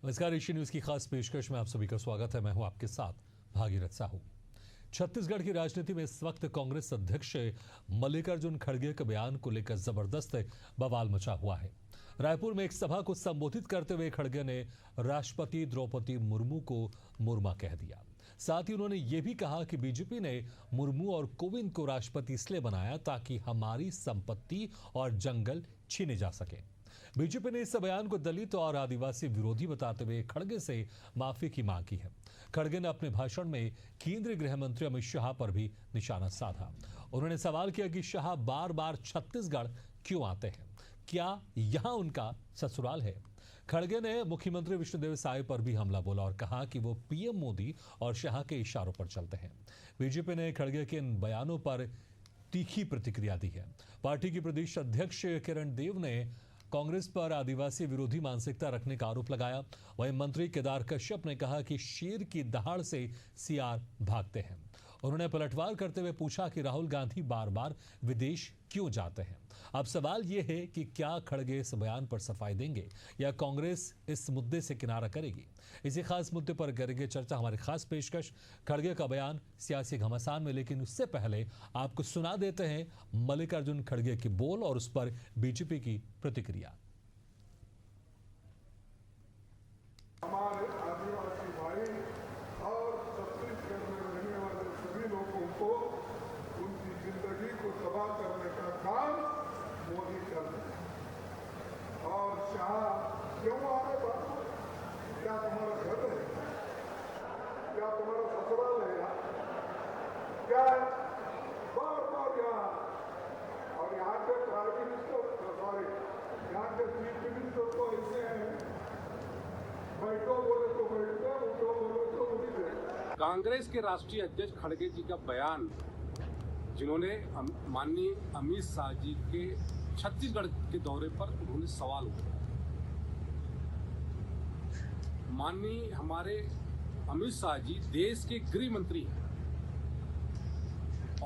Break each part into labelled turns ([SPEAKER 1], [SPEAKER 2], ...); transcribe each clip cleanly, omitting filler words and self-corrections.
[SPEAKER 1] नमस्कार, ऋषि न्यूज की खास पेशकश में आप सभी का स्वागत है। मैं हूं आपके साथ भागीरथ साहू। छत्तीसगढ़ की राजनीति में इस वक्त कांग्रेस अध्यक्ष मल्लिकार्जुन खड़गे के बयान को लेकर जबरदस्त बवाल मचा हुआ है। रायपुर में एक सभा को संबोधित करते हुए खड़गे ने राष्ट्रपति द्रौपदी मुर्मू को मुर्मा कह दिया। साथ ही उन्होंने ये भी कहा कि बीजेपी ने मुर्मू और कोविंद को राष्ट्रपति इसलिए बनाया ताकि हमारी संपत्ति और जंगल छीने जा सके। बीजेपी ने इस बयान को दलित और आदिवासी विरोधी बताते हुए खड़गे से माफी की मांग की है। खड़गे ने अपने भाषण में केंद्रीय गृह मंत्री अमित शाह पर भी निशाना साधा। उन्होंने सवाल किया कि शाह बार बार छत्तीसगढ़ क्यों आते हैं, क्या यहां उनका ससुराल है। खड़गे ने मुख्यमंत्री विष्णुदेव साय पर भी हमला बोला और कहा कि वो पीएम मोदी और शाह के इशारों पर चलते हैं। बीजेपी ने खड़गे के इन बयानों पर तीखी प्रतिक्रिया दी है। पार्टी की प्रदेश अध्यक्ष किरण देव ने कांग्रेस पर आदिवासी विरोधी मानसिकता रखने का आरोप लगाया। वहीं मंत्री केदार कश्यप ने कहा कि शेर की दहाड़ से सियार भागते हैं। उन्होंने पलटवार करते हुए पूछा कि राहुल गांधी बार बार विदेश क्यों जाते हैं। अब सवाल यह है कि क्या खड़गे इस बयान पर सफाई देंगे या कांग्रेस इस मुद्दे से किनारा करेगी। इसी खास मुद्दे पर करेंगे चर्चा हमारी खास पेशकश खड़गे का बयान सियासी घमासान में। लेकिन उससे पहले आपको सुना देते हैं मल्लिकार्जुन खड़गे के बोल और उस पर बीजेपी की प्रतिक्रिया।
[SPEAKER 2] हमारे आदिवासी भाई और छत्तीसगढ़ में रहने वाले सभी लोगों को उनकी जिंदगी को तबाह करने का काम मोदी कर रहे हैं। और शाह क्यों आ रहे बाबू? क्या तुम्हारा घर है? क्या तुम्हारा ससुराल है? क्या बार बार यहाँ और यहाँ के प्राइम मिनिस्टर यहाँ के चीफ मिनिस्टर तो ऐसे हैं, बैठो बोले तो बैठते, उठो बोले तो उठते।
[SPEAKER 3] कांग्रेस के राष्ट्रीय अध्यक्ष खड़गे जी का बयान, जिन्होंने माननीय अमित शाह जी के छत्तीसगढ़ के दौरे पर उन्होंने सवाल उठाया। माननीय हमारे अमित शाह जी देश के गृह मंत्री हैं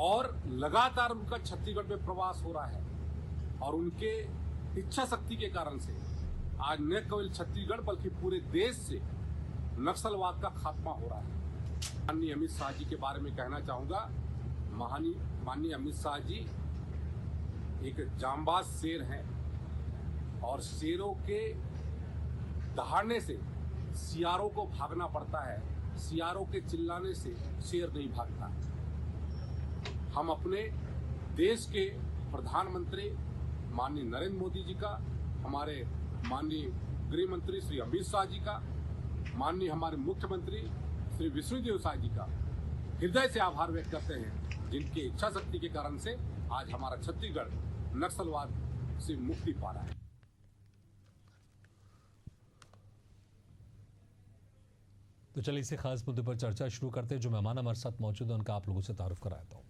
[SPEAKER 3] और लगातार उनका छत्तीसगढ़ में प्रवास हो रहा है और उनके इच्छा शक्ति के कारण से आज न केवल छत्तीसगढ़ बल्कि पूरे देश से नक्सलवाद का खात्मा हो रहा है। माननीय अमित शाह जी के बारे में कहना चाहूंगा, माननीय अमित शाह जी एक जांबाज शेर हैं और शेरों के दहाड़ने से सियारों को भागना पड़ता है, सियारों के चिल्लाने से शेर नहीं भागता। हम अपने देश के प्रधानमंत्री माननीय नरेंद्र मोदी जी का, हमारे माननीय गृह मंत्री श्री अमित शाह जी का, माननीय हमारे मुख्यमंत्री श्री विष्णुदेव साय जी का हृदय से आभार व्यक्त करते हैं, जिनके इच्छा शक्ति के कारण से आज हमारा छत्तीसगढ़ नक्सलवाद से मुक्ति पा रहा है।
[SPEAKER 1] तो चलिए इसी खास मुद्दे पर चर्चा शुरू करते हैं। जो मेहमान हमारे साथ मौजूद है उनका आप लोगों से तारुफ कराता हूँ।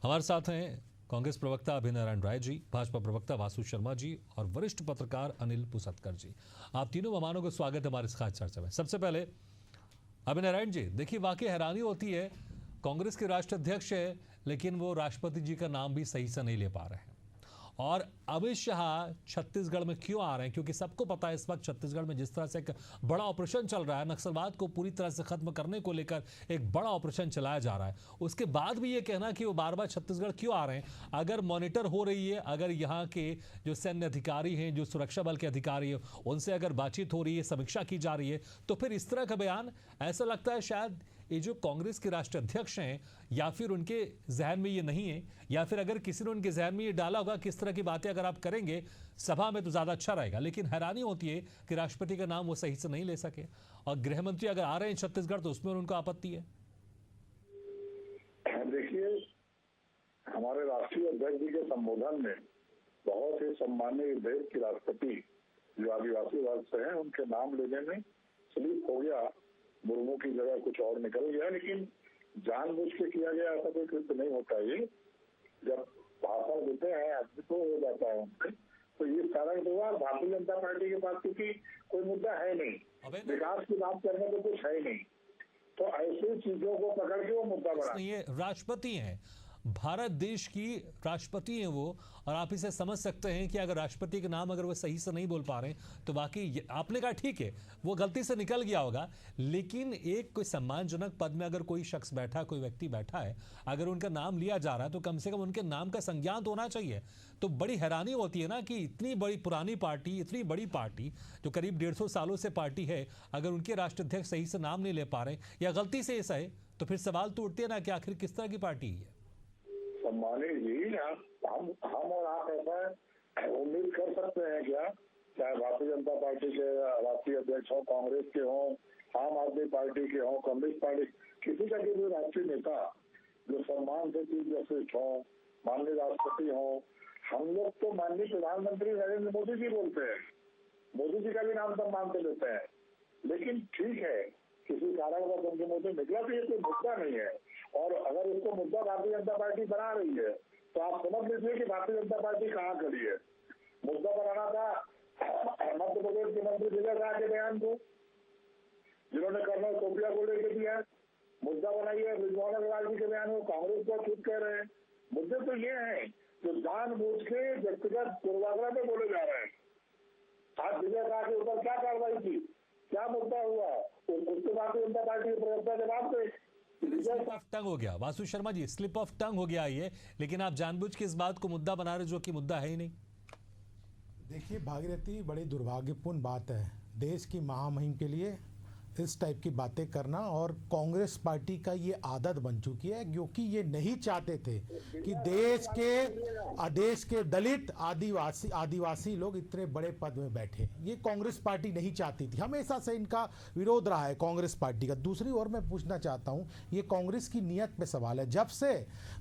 [SPEAKER 1] हमारे साथ हैं कांग्रेस प्रवक्ता अभय नारायण राय जी, भाजपा प्रवक्ता वासु शर्मा जी और वरिष्ठ पत्रकार अनिल पुसतकर जी। आप तीनों मेहमानों को स्वागत है हमारे इस खास चर्चा में। सबसे पहले अभय नारायण जी, देखिए वाकई हैरानी होती है, कांग्रेस के राष्ट्रीय अध्यक्ष है लेकिन वो राष्ट्रपति जी का नाम भी सही से नहीं ले पा रहे हैं। और अमित शाह छत्तीसगढ़ में क्यों आ रहे हैं? क्योंकि सबको पता है इस वक्त छत्तीसगढ़ में जिस तरह से एक बड़ा ऑपरेशन चल रहा है, नक्सलवाद को पूरी तरह से खत्म करने को लेकर एक बड़ा ऑपरेशन चलाया जा रहा है। उसके बाद भी ये कहना कि वो बार बार छत्तीसगढ़ क्यों आ रहे हैं? अगर मॉनिटर हो रही है, अगर यहाँ के जो सैन्य अधिकारी हैं, जो सुरक्षा बल के अधिकारी हैं, उनसे अगर बातचीत हो रही है, समीक्षा की जा रही है, तो फिर इस तरह का बयान, ऐसा लगता है शायद ये जो कांग्रेस के राष्ट्रीय अध्यक्ष हैं या फिर उनके जहन में ये नहीं है, या फिर अगर किसी ने उनके जहन में ये डाला होगा किस तरह की बातें अगर आप करेंगे सभा में तो ज्यादा अच्छा रहेगा। लेकिन हैरानी होती है कि राष्ट्रपति का नाम वो सही से नहीं ले सके और गृह मंत्री अगर आ रहे हैं छत्तीसगढ़ तो उसमें उनको आपत्ति है।
[SPEAKER 4] देखिए, हमारे राष्ट्रीय अध्यक्ष जी के संबोधन में बहुत ही सम्मानीय देश के राष्ट्रपति जो आदिवासी वर्ग से हैं उनके नाम लेने में स्लिप हो गया, मुर्मू की जगह कुछ और निकल गया। लेकिन जानबूझ के किया गया ऐसा कोई कृत्य नहीं होता। ये जब भाषण देते हैं आदमी तो हो जाता है उनसे, तो ये कारण हुआ भारतीय जनता पार्टी के पास क्योंकि कोई मुद्दा है नहीं, विकास की बात करने को कुछ है नहीं, तो ऐसी चीजों को पकड़ के वो मुद्दा बना।
[SPEAKER 1] ये राष्ट्रपति हैं भारत देश की राष्ट्रपति हैं वो, और आप इसे समझ सकते हैं कि अगर राष्ट्रपति के नाम अगर वो सही से नहीं बोल पा रहे हैं तो वाकई आपने कहा ठीक है वो गलती से निकल गया होगा, लेकिन एक कोई सम्मानजनक पद में अगर कोई शख्स बैठा, कोई व्यक्ति बैठा है, अगर उनका नाम लिया जा रहा है तो कम से कम उनके नाम का संज्ञान तो होना चाहिए। तो बड़ी हैरानी होती है ना कि इतनी बड़ी पुरानी पार्टी, इतनी बड़ी पार्टी जो करीब 150 सालों से पार्टी है, अगर उनके राष्ट्राध्यक्ष सही से नाम नहीं ले पा रहे या गलती से ऐसा है तो फिर सवाल तो उठते हैं ना कि आखिर किस तरह की पार्टी है।
[SPEAKER 4] सम्मानित जी, हम और आप ऐसा उम्मीद कर सकते हैं क्या, चाहे भारतीय जनता पार्टी के राष्ट्रीय अध्यक्ष हो, कांग्रेस के हो, आम आदमी पार्टी के हो, कम्युनिस्ट पार्टी, किसी का भी राष्ट्रीय नेता जो सम्मान से चीफ जस्टिस हो, माननीय राष्ट्रपति हो, हम लोग तो माननीय प्रधानमंत्री नरेंद्र मोदी जी बोलते हैं, मोदी जी का भी नाम सम्मान से लेते हैं। लेकिन ठीक है, किसी कारणवश उनके मुंह से निकला तो ये कोई मुद्दा नहीं है, और अगर इसको मुद्दा भारतीय जनता पार्टी बना रही है तो आप समझ लीजिए कि भारतीय जनता पार्टी कहाँ खड़ी है। मुद्दा बनाना था मध्य प्रदेश के मंत्री विजय शाह के बयान को, जिन्होंने कर्नल कोपिया को लेकर दिया, मुद्दा बनाइए रिजवान अग्रवाल जी के बयान को, कांग्रेस को खुद कह रहे हैं। मुद्दे तो ये हैं जो जानबूझ के व्यक्तिगत पूर्वाग्रह में बोले जा रहे हैं। आज विजय शाह के ऊपर क्या कार्रवाई की, क्या मुद्दा हुआ, उसके भारतीय जनता पार्टी के प्रवक्ता जवाब दे।
[SPEAKER 1] स्लिप ऑफ टंग हो गया Vasu Sharma ji, slip of tongue हो गया ये, लेकिन आप जानबूझ के इस बात को मुद्दा बना रहे जो कि मुद्दा है ही नहीं।
[SPEAKER 5] देखिए भागीरथी, बड़ी दुर्भाग्यपूर्ण बात है देश की महामहिम के लिए इस टाइप की बातें करना, और कांग्रेस पार्टी का ये आदत बन चुकी है, क्योंकि ये नहीं चाहते थे कि देश के दलित आदिवासी लोग इतने बड़े पद में बैठे। ये कांग्रेस पार्टी नहीं चाहती थी, हमेशा से इनका विरोध रहा है कांग्रेस पार्टी का। दूसरी ओर मैं पूछना चाहता हूँ, ये कांग्रेस की नीयत पे सवाल है। जब से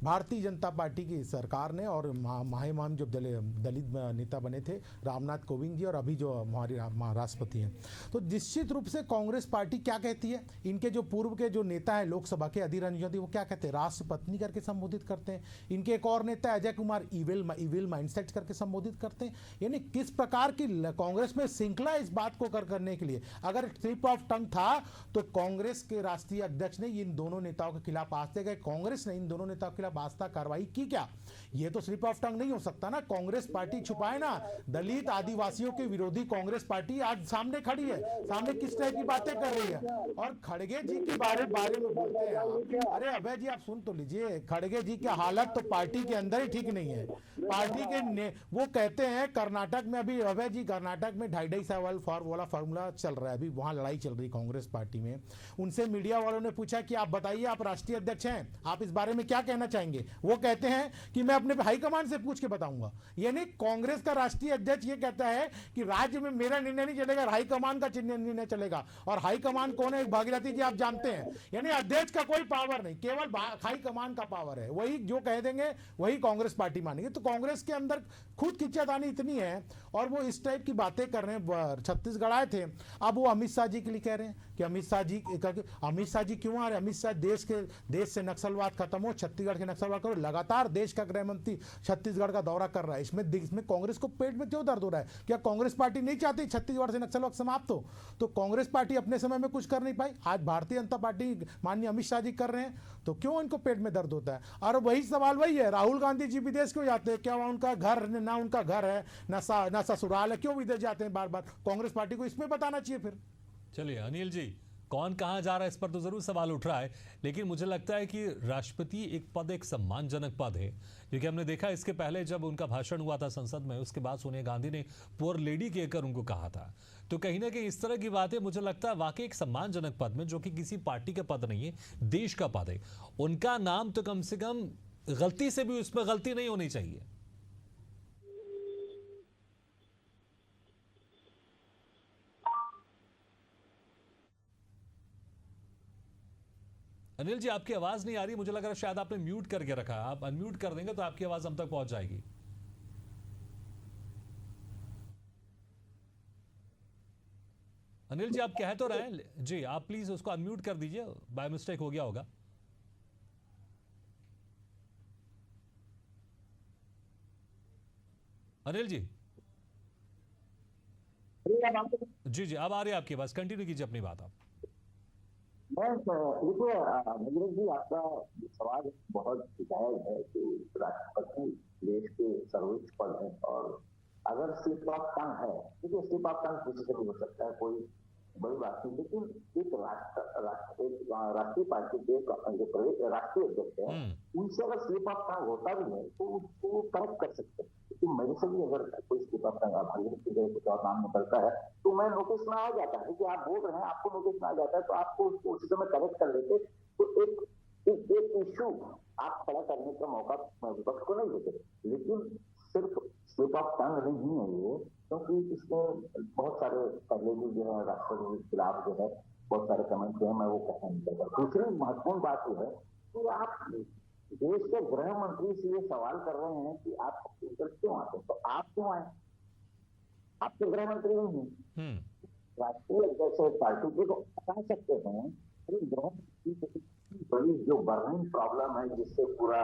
[SPEAKER 5] भारतीय जनता पार्टी की सरकार ने और महामहिम जो दलित नेता बने थे रामनाथ कोविंद जी, और अभी जो हमारी राष्ट्रपति हैं, तो निश्चित रूप से कांग्रेस पार्टी क्या कहती है, इनके जो पूर्व के जो नेता है लोकसभा के अधीर रंजन चौधरी, वो क्या कहते हैं, राष्ट्रपत्नी करके संबोधित करते हैं। इनके एक और नेता अजय कुमार इविल माइंडसेट करके संबोधित करते हैं। यानी किस प्रकार की कांग्रेस में श्रृंखला इस बात को करने के लिए, अगर स्लिप ऑफ टंग था तो कांग्रेस के राष्ट्रीय अध्यक्ष ने इन दोनों नेताओं के खिलाफ आस्था गए, कांग्रेस ने इन दोनों नेताओं के खिलाफ आस्था कार्रवाई की क्या? ये तो स्लिप ऑफ टंग नहीं हो सकता ना। कांग्रेस पार्टी छुपाए ना, दलित आदिवासियों के विरोधी कांग्रेस पार्टी आज सामने खड़ी है, सामने किस तरह की बातें कर रही है। और खड़गे जी के बारे में बोलते हैं आप। अरे अभय जी आप सुन तो लीजिए, खड़गे जी की हालत तो पार्टी के अंदर ही ठीक नहीं है। पार्टी के वो कहते हैं कर्नाटक में, अभी अभय जी कर्नाटक में 2.5 साल वाला फार्मूला चल रहा है, अभी वहां लड़ाई चल रही कांग्रेस पार्टी में। उनसे मीडिया वालों ने पूछा कि आप बताइए, आप राष्ट्रीय अध्यक्ष हैं, आप इस बारे में क्या कहना चाहेंगे? वो कहते हैं कि मैं अपने हाईकमान से पूछ के बताऊंगा। यानी कांग्रेस का राष्ट्रीय अध्यक्ष ये कहता है कि राज्य में मेरा निर्णय नहीं चलेगा, हाईकमान का निर्णय चलेगा। और हाईकमान कौन है भागीरथी जी, आप जानते हैं। यानी अध्यक्ष का कोई पावर नहीं, केवल हाईकमान का पावर है, वही जो कह देंगे वही कांग्रेस पार्टी मानेगी। तो कांग्रेस के अंदर खुद खिंचातानी इतनी है, और वो इस टाइप की बातें कर रहे हैं। छत्तीसगढ़ आए थे, अब वो अमित शाह जी के लिए कह रहे हैं कि अमित शाह जी क्यों आ रहे? अमित शाह देश से नक्सलवाद खत्म हो, छत्तीसगढ़ के नक्सलवाद करो। लगातार देश का गृह मंत्री छत्तीसगढ़ का दौरा कर रहा है। इसमें कांग्रेस को पेट में क्यों दर्द हो रहा है? क्या कांग्रेस पार्टी नहीं चाहती छत्तीसगढ़ से नक्सलवाद समाप्त हो? तो कांग्रेस पार्टी अपने समय में कुछ कर नहीं पाई, आज भारतीय जनता पार्टी माननीय अमित शाह जी कर रहे हैं, तो क्यों इनको पेट में दर्द होता है? और वही सवाल वही है, राहुल गांधी जी विदेश क्यों जाते हैं? क्या उनका घर ना उनका घर है, ना ससुराल है, क्यों विदेश जाते हैं बार बार? कांग्रेस पार्टी को इसमें बताना चाहिए फिर।
[SPEAKER 1] चलिए अनिल जी, कौन कहां जा रहा है इस पर तो जरूर सवाल उठ रहा है, लेकिन मुझे लगता है कि राष्ट्रपति एक पद एक सम्मानजनक पद है, क्योंकि हमने देखा इसके पहले जब उनका भाषण हुआ था संसद में, उसके बाद सोनिया गांधी ने पुअर लेडी कहकर उनको कहा था। तो कहीं ना कहीं इस तरह की बातें मुझे लगता है वाकई एक सम्मानजनक पद में, जो कि किसी पार्टी का पद नहीं है, देश का पद है, उनका नाम तो कम से कम गलती से भी उसमें गलती नहीं होनी चाहिए। अनिल जी आपकी आवाज नहीं आ रही, मुझे लग रहा है शायद आपने म्यूट करके रखा है। आप अनम्यूट कर देंगे तो आपकी आवाज हम तक पहुंच जाएगी। अनिल जी आप कह तो रहे हैं जी, आप प्लीज उसको अनम्यूट कर दीजिए, बाय मिस्टेक हो गया होगा। अनिल जी जी अब आ रही है आपकी आवाज, कंटिन्यू कीजिए अपनी बात आप।
[SPEAKER 6] देखिए भगीरथ जी, आपका सवाल बहुत जायज है कि राष्ट्रपति देश के सर्वोच्च पद है, और अगर स्लिप ऑफ टंग है, देखिए स्लिप ऑफ टंग किसी से भी हो सकता है, कोई बड़ी बात नहीं, लेकिन एक राष्ट्रीय पार्टी के जो राष्ट्रीय अध्यक्ष है, उनसे अगर स्लिप ऑफ टंग होता भी है तो उसको करेक्ट कर सकते हैं। लेकिन मेरे से भी अगर कोई स्लिप ऑफ टंग कुछ और नाम निकलता है तो मैं नोटिस में आ जाता है कि आप बोल रहे हैं, आपको नोटिस में आ जाता है, तो आपको उसको उसी समय करेक्ट कर लेते, तो एक इश्यू आप खड़ा करने का मौका विपक्ष को नहीं देते। लेकिन सिर्फ स्लिप ऑफ टंग नहीं है ये, क्योंकि इसमें बहुत सारे पहले भी जो है राष्ट्रपति के खिलाफ जो है बहुत सारे कमेंट हुए हैं, मैं वो कहना नहीं चाहता। दूसरी महत्वपूर्ण बात यह है कि आप देश के गृह मंत्री से ये सवाल कर रहे हैं कि आप छत्तीसगढ़ क्यों आते हैं, तो आप क्यों आए? आप तो गृह मंत्री नहीं हैं, राष्ट्रीय अध्यक्ष पार्टी के, तो बता सकते हैं गृह मंत्री बड़ी जो बर्निंग प्रॉब्लम है, जिससे पूरा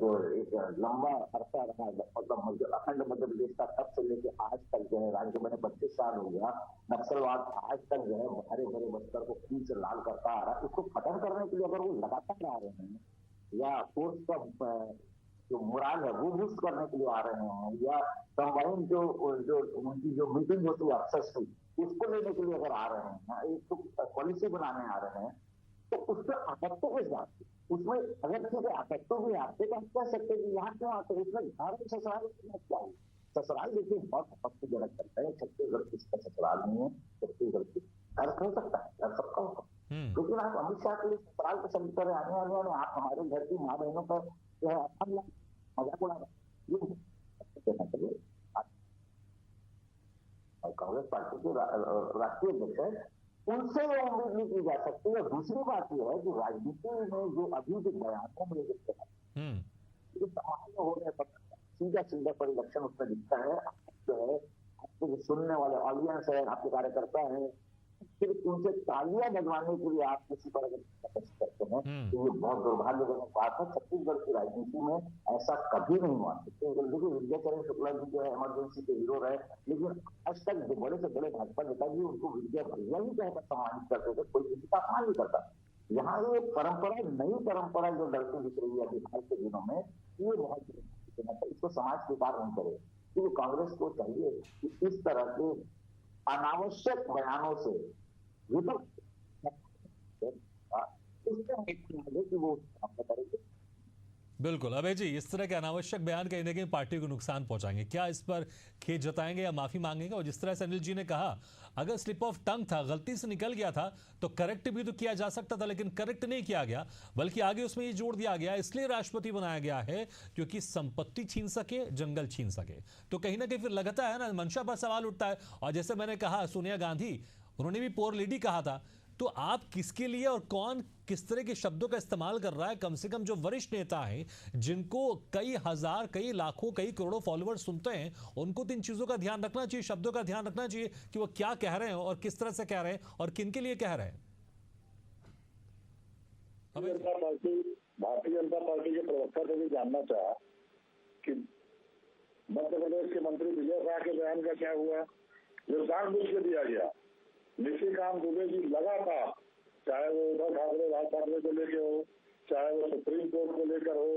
[SPEAKER 6] जो एक लंबा अरसा रहा, मतलब अखंड मध्य प्रदेश का तब से लेकर आज तक जो है, राज्य में 25 साल हो गया, नक्सलवाद आज तक जो है हरे भरे बस्तर को खून से लाल करता आ रहा है। इसको खत्म करने के लिए अगर वो लगातार आ रहे हैं, या फोर्स का जो मोराल है वो बूस्ट करने के लिए आ रहे हैं, या कंबाइन जो उनकी जो मीटिंग होती है अफसर की, उसको लेने के लिए अगर आ रहे हैं, एक पॉलिसी बनाने आ रहे हैं, तो उसमें आपत्ति किस बात की? उसमें अगर ठीक है आपत्ति भी आते तो हम कह सकते हैं कि यहाँ क्यों आते हैं, उसमें घर ससुराल क्या है? ससुराल देखिए बहुत आपत्तिजनक करता है, छत्तीसगढ़ किसका ससुराल नहीं है, छत्तीसगढ़ की घर हो सकता है, घर सबका हो सकता है, लेकिन आप अमित शाह के लिए ससुराल के शब्द पर आने वाले हैं, आप हमारे घर की माँ बहनों पर जो है मजाक उड़ा रहे हैं। कांग्रेस पार्टी के राष्ट्रीय अध्यक्ष है, उनसे ये उम्मीद नहीं की जा सकती है। दूसरी बात यह है कि राजनीति में जो अभी के बयानों में जो सामान्य हो रहे सीधा सीधा परिलक्षण उसमें दिखता है, जो है आपके जो सुनने वाले ऑडियंस है, आपके कार्यकर्ता है, सिर्फ उनसे तालियां बजवाने के लिए आप किसी पर करते हैं, तो ये बहुत दुर्भाग्यजनक बात है। छत्तीसगढ़ की राजनीति में ऐसा कभी नहीं हुआ। छत्तीसगढ़ देखिए विद्याचरण शुक्ला जी जो है इमरजेंसी के हीरो रहे, लेकिन आज तक जो बड़े से बड़े भाजपा नेता जी उनको विद्या भैया ही कहकर सम्मानित करते थे, कोई किसी का अपमान नहीं करता। यहाँ ये परंपरा, नई परंपरा जो लड़की दिख रही है बिहार के दिनों में, ये बहुत इसको समाज स्वीकार नहीं करे, क्योंकि कांग्रेस को चाहिए कि इस तरह के अनावश्यक बयानों से
[SPEAKER 1] बिल्कुल अभय जी, इस तरह के अनावश्यक बयान कहीं ना कहीं पार्टी को नुकसान पहुंचाएंगे। क्या इस पर खेद जताएंगे या माफी मांगेंगे? और जिस तरह से अनिल जी ने कहा, अगर स्लिप ऑफ टंग था, गलती से निकल गया था, तो करेक्ट भी तो किया जा सकता था, लेकिन करेक्ट नहीं किया गया, बल्कि आगे उसमें ये जोड़ दिया गया इसलिए राष्ट्रपति बनाया गया है क्योंकि संपत्ति छीन सके, जंगल छीन सके। तो कहीं ना कहीं फिर लगता है ना, मंशा पर सवाल उठता है। और जैसे मैंने कहा, सोनिया गांधी, उन्होंने भी पोर लेडी कहा था। तो आप किसके लिए और कौन किस तरह के शब्दों का इस्तेमाल कर रहा है? कम से कम जो वरिष्ठ नेता हैं, जिनको कई हजार, कई लाखों, कई करोड़ों फॉलोअर्स सुनते हैं, उनको तो इन चीजों का ध्यान रखना चाहिए, शब्दों का ध्यान रखना चाहिए कि वो क्या कह रहे हैं और किस तरह से कह रहे हैं और किन के लिए कह रहे हैं।
[SPEAKER 4] भारतीय जनता पार्टी के प्रवक्ता से भी जानना चाहा कि मध्य प्रदेश के मंत्री विजय शाह के बयान का क्या हुआ, जो जानबूझ के दिया गया। निशिकांत दुबे जी लगातार, चाहे वो उद्धव ठाकरे, राज ठाकरे को लेकर हो, चाहे वो सुप्रीम कोर्ट को लेकर हो,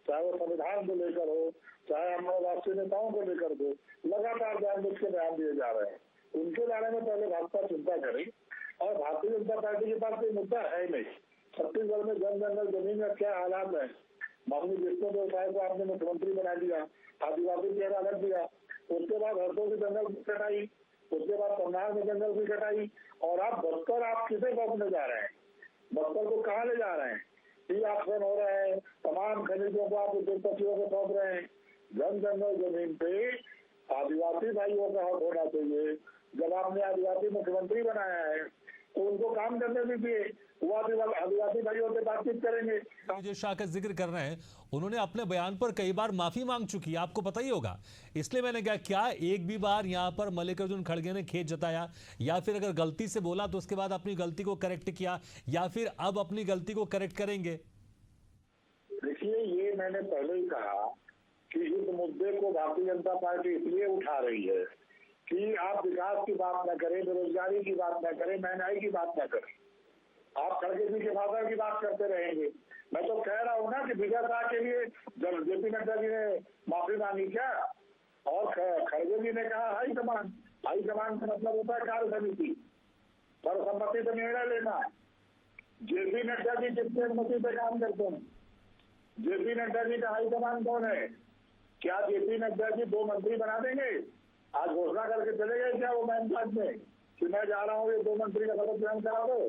[SPEAKER 4] चाहे वो संविधान को लेकर हो, चाहे हमारे राष्ट्रीय नेताओं को लेकर हो, लगातार जानबूझ के बयान दिए जा रहे हैं। उनके बारे में पहले भाजपा चिंता करे। और भारतीय जनता पार्टी के पास कोई मुद्दा है ही नहीं। छत्तीसगढ़ में जन जंगल जमीन का क्या हालात है। माननीय विष्णु देव को आपने मुख्यमंत्री बना दिया, आदिवासी चेहरा अलग दिया, उसके बाद हरदों की जंगल कटाई, उसके बाद पंडाल में जंगल की कटाई, और आप बस्तर आप किसे सौंपने जा रहे हैं? बस्तर को कहाँ ले जा रहे हैं? टी ऑक्शन हो रहा है, तमाम खनिजों को आप उद्योगपतियों को सौंप रहे हैं। जन जंगल जमीन पे आदिवासी भाइयों का हक होना चाहिए। जब आपने आदिवासी मुख्यमंत्री बनाया है तो उनको काम करने दीजिए, वो आदिवासी भाइयों से बातचीत करेंगे।
[SPEAKER 1] विजय शाह का जिक्र कर रहे हैं, उन्होंने अपने बयान पर कई बार माफी मांग चुकी है, आपको पता ही होगा। इसलिए मैंने कहा, क्या एक भी बार यहाँ पर मल्लिकार्जुन खड़गे ने खेद जताया, या फिर अगर गलती से बोला तो उसके बाद अपनी गलती को करेक्ट किया, या फिर अब अपनी गलती को करेक्ट करेंगे?
[SPEAKER 4] देखिए, ये मैंने पहले ही कहा कि इस मुद्दे को भारतीय जनता पार्टी इसलिए उठा रही है कि आप विकास की बात न करें, बेरोजगारी की बात न करें, महंगाई की बात न करें। आप खड़गे जी के भाषण की बात करते रहेंगे। मैं तो कह रहा हूँ ना कि विजय शाह के लिए जब जेपी नड्डा जी ने माफी मांगी क्या, और खड़गे जी ने कहा हाईकमान। हाईकमान का मतलब होता है कार्य समिति, सर्वसम्मति से निर्णय लेना। जेपी नड्डा जी किसकी अनुमति से काम करते हैं? जेपी नड्डा जी का हाईकमान कौन है? क्या जेपी नड्डा जी 2 मंत्री बना देंगे? आज घोषणा करके चले गए क्या वो मैन कार्ड में कि मैं जा रहा हूँ, ये 2 मंत्री का शपथ ग्रहण करा दो?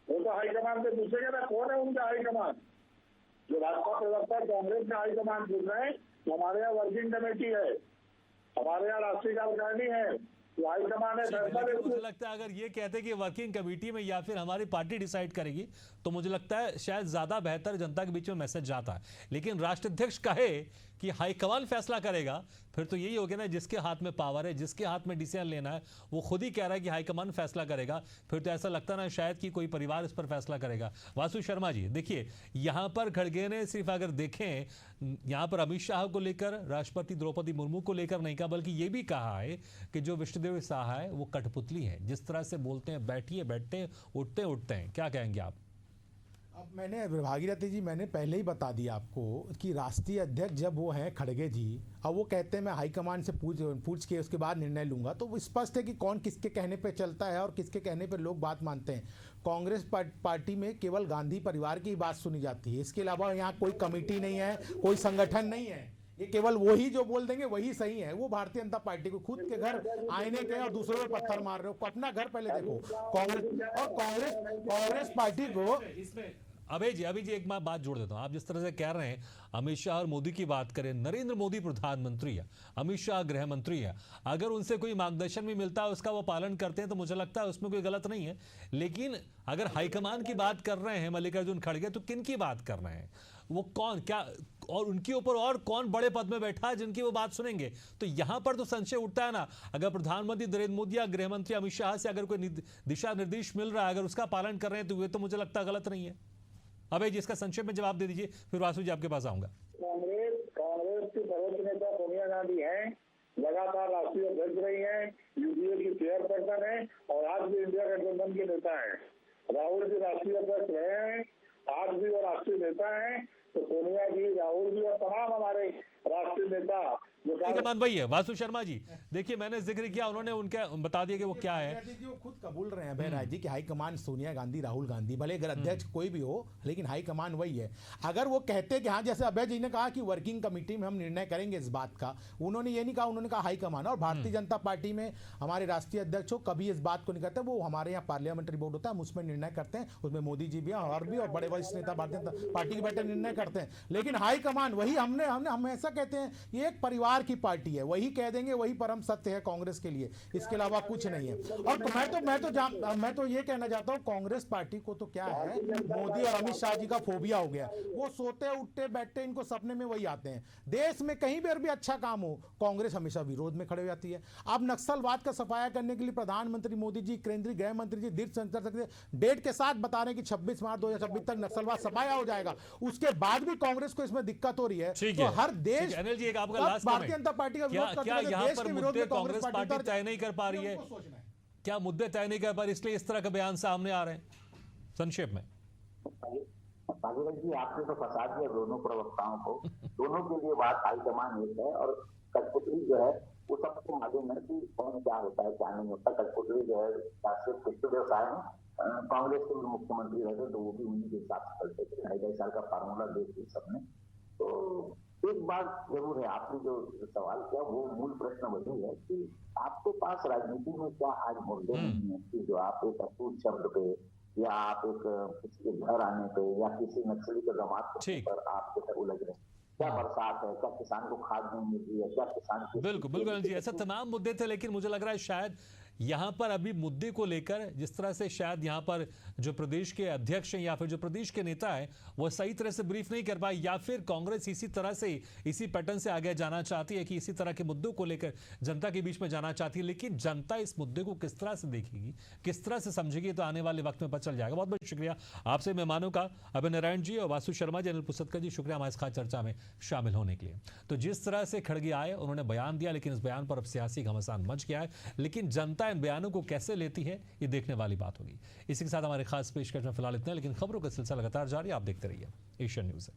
[SPEAKER 4] वो तो हाईकमान से पूछेंगे ना कौन है उनका हाईकमान। जो भाजपा प्रवक्ता कांग्रेस का हाईकमान पूछ रहे हैं, तो हमारे यहाँ वर्किंग कमेटी है, हमारे यहाँ राष्ट्रीय कार्यकारिणी है, तो हाईकमान है।
[SPEAKER 1] मुझे लगता है अगर ये कहते कि वर्किंग कमेटी में या फिर हमारी पार्टी डिसाइड करेगी, तो मुझे लगता है शायद ज्यादा बेहतर जनता के बीच में मैसेज जाता है। लेकिन राष्ट्राध्यक्ष कहे कि हाईकमान फैसला करेगा, फिर तो यही हो गया ना, जिसके हाथ में पावर है, जिसके हाथ में डिसीजन लेना है, वो खुद ही कह रहा है कि हाईकमान फैसला करेगा। फिर तो ऐसा लगता ना शायद कि कोई परिवार इस पर फैसला करेगा। वासु शर्मा जी, देखिए यहाँ पर खड़गे ने सिर्फ अगर देखें, यहाँ पर अमित शाह को लेकर, राष्ट्रपति द्रौपदी मुर्मू को लेकर नहीं कहा, बल्कि ये भी कहा है कि जो विष्णुदेव साहा है वो कठपुतली है। जिस तरह से बोलते हैं, बैठिए बैठते हैं, उठते हैं, क्या कहेंगे आप?
[SPEAKER 5] अब मैंने भागीरथी जी, मैंने पहले ही बता दिया आपको कि राष्ट्रीय अध्यक्ष जब वो हैं खड़गे जी, अब वो कहते हैं मैं हाईकमान से पूछ के उसके बाद निर्णय लूंगा, तो वो स्पष्ट है कि कौन किसके कहने पे चलता है और किसके कहने पे लोग बात मानते हैं। कांग्रेस पार्टी में केवल गांधी परिवार की बात सुनी जाती है, इसके अलावा यहाँ कोई कमेटी नहीं है, कोई संगठन नहीं है। ये केवल वही जो बोल देंगे वही सही है। वो भारतीय जनता पार्टी को खुद के घर आईने के और दूसरों पर पत्थर मार रहे हो, अपना घर पहले देखो। कांग्रेस पार्टी को
[SPEAKER 1] अभय जी एक बात जोड़ देता हूं। आप जिस तरह से कह रहे हैं अमित शाह और मोदी की बात करें, नरेंद्र मोदी प्रधानमंत्री है, अमित शाह गृह मंत्री है, अगर उनसे कोई मार्गदर्शन भी मिलता है उसका वो पालन करते हैं तो मुझे लगता है उसमें कोई गलत नहीं है। लेकिन अगर हाईकमान की बात कर रहे हैं मल्लिकार्जुन खड़गे, तो किन की बात कर रहे हैं? वो कौन, क्या, और उनके ऊपर और कौन बड़े पद में बैठा है जिनकी वो बात सुनेंगे? तो यहां पर तो संशय उठता है ना। अगर प्रधानमंत्री नरेंद्र मोदी या गृह मंत्री अमित शाह से अगर कोई दिशा निर्देश मिल रहा है, अगर उसका पालन कर रहे हैं, तो वे तो मुझे लगता है गलत नहीं है। अबे जी, इसका संक्षेप में जवाब दे दीजिए, फिर वासु जी आपके पास आऊंगा।
[SPEAKER 4] कांग्रेस की सर्वोच्च नेता सोनिया गांधी हैं, लगातार राष्ट्रीय अध्यक्ष रही हैं, यूपीए की चेयरपर्सन है और आज भी इंडिया गठबंधन के नेता हैं। राहुल जी राष्ट्रीय अध्यक्ष रहे हैं, आज भी वो राष्ट्रीय नेता हैं। तो सोनिया जी, राहुल जी और तमाम हमारे राष्ट्रीय नेता
[SPEAKER 1] वही है। वासु शर्मा जी, देखिए मैंने जिक्र किया, उन्होंने उनके बता दिया कि वो क्या है।
[SPEAKER 5] वो खुद कबूल रहे हैं बहराज जी कि हाईकमान सोनिया गांधी, राहुल गांधी, भले अगर अध्यक्ष कोई भी हो, लेकिन हाईकमान वही है। अगर वो कहते कि हाँ, जैसे अभय जी ने कहा कि वर्किंग कमेटी में हम निर्णय करेंगे इस बात का, उन्होंने ये नहीं कहा, उन्होंने कहा हाईकमान। और भारतीय जनता पार्टी में हमारे राष्ट्रीय अध्यक्ष हो कभी इस बात को नहीं कहते, वो हमारे यहाँ पार्लियामेंट्री बोर्ड होता है, हम उसमें निर्णय करते हैं, उसमें मोदी जी भी और भी और बड़े वरिष्ठ नेता भारतीय जनता पार्टी के बैठे निर्णय करते हैं। लेकिन हाईकमान वही, हमने हमेशा कहते हैं ये एक परिवार की पार्टी है, वही कह देंगे, वही परम सत्य है कांग्रेस के लिए, इसके अलावा कुछ नहीं है। और मैं तो ये कहना चाहता हूँ, कांग्रेस पार्टी को तो क्या है, मोदी और अमित शाह जी का फोबिया हो गया। वो सोते उठते बैठते इनको सपने में वही आते हैं। देश में कहीं पर भी अच्छा काम हो, कांग्रेस हमेशा विरोध में खड़े हो जाती है। अब नक्सलवाद का सफाया करने के लिए प्रधानमंत्री मोदी जी, केंद्रीय गृह मंत्री जी दृढ़ संकल्प से डेट के साथ बता रहे हैं कि 26 मार्च 2026 तक नक्सलवाद सफाया हो जाएगा। उसके बाद भी कांग्रेस को इसमें दिक्कत हो रही है। तो हर देश भारतीय जनता पार्टी का
[SPEAKER 1] क्या यहाँ पर मुद्दे कांग्रेस पार्टी तय नहीं कर पा रही है? क्या मुद्दे तय नहीं कर पा रही, इसलिए इस तरह का बयान सामने आ रहे हैं? संक्षेप में
[SPEAKER 6] भागीरथ जी, आपने तो फंसा दिया दोनों प्रवक्ताओं को। दोनों के लिए बात हाईकमान एक है और कठपुतली जो है वो सबको मालूम है कि कौन क्या होता है क्या नहीं होता। कठपुतली जो है राष्ट्रीय विष्णुदेव साहा है, कांग्रेस के मुख्यमंत्री रहे तो वो भी उन्हीं के हिसाब से चलते थे। 2.5 साल का फार्मूला देख लिया सबने। तो एक बात जरूर है, आपने जो सवाल किया वो मूल प्रश्न वही है कि आपके पास राजनीति में क्या आज मुद्दे नहीं है कि जो आप एक अटूट शब्द पे या आप एक किसी के घर आने पे या किसी नक्सली के जमात पर आपके सब उलझ रहे हैं। क्या बरसात है, क्या किसान को खाद नहीं मिल रही है, क्या किसान
[SPEAKER 1] बिल्कुल जी, ऐसे तमाम मुद्दे थे। लेकिन मुझे लग रहा है शायद यहाँ पर अभी मुद्दे को लेकर जिस तरह से शायद यहाँ पर जो प्रदेश के अध्यक्ष हैं या फिर जो प्रदेश के नेता हैं वो सही तरह से ब्रीफ नहीं कर पाए, या फिर कांग्रेस इसी तरह से इसी पैटर्न से आगे जाना चाहती है कि इसी तरह के मुद्दों को लेकर जनता के बीच में जाना चाहती है। लेकिन जनता इस मुद्दे को किस तरह से देखेगी, किस तरह से समझेगी, तो आने वाले वक्त में पता चल जाएगा। बहुत बहुत शुक्रिया आपसे मेहमानों का, अभय नारायण जी और वासु शर्मा जी, अनिल पुसतकर जी, शुक्रिया हमारे इस खास चर्चा में शामिल होने के लिए। तो जिस तरह से खड़गे आए, उन्होंने बयान दिया, लेकिन इस बयान पर अब सियासी घमासान मच गया है। लेकिन जनता इन बयानों को कैसे लेती है, ये देखने वाली बात होगी। इसी के साथ हमारे खास पेशकश में फिलहाल इतना, लेकिन खबरों का सिलसिला लगातार जारी, आप देखते रहिए एशियन न्यूज़।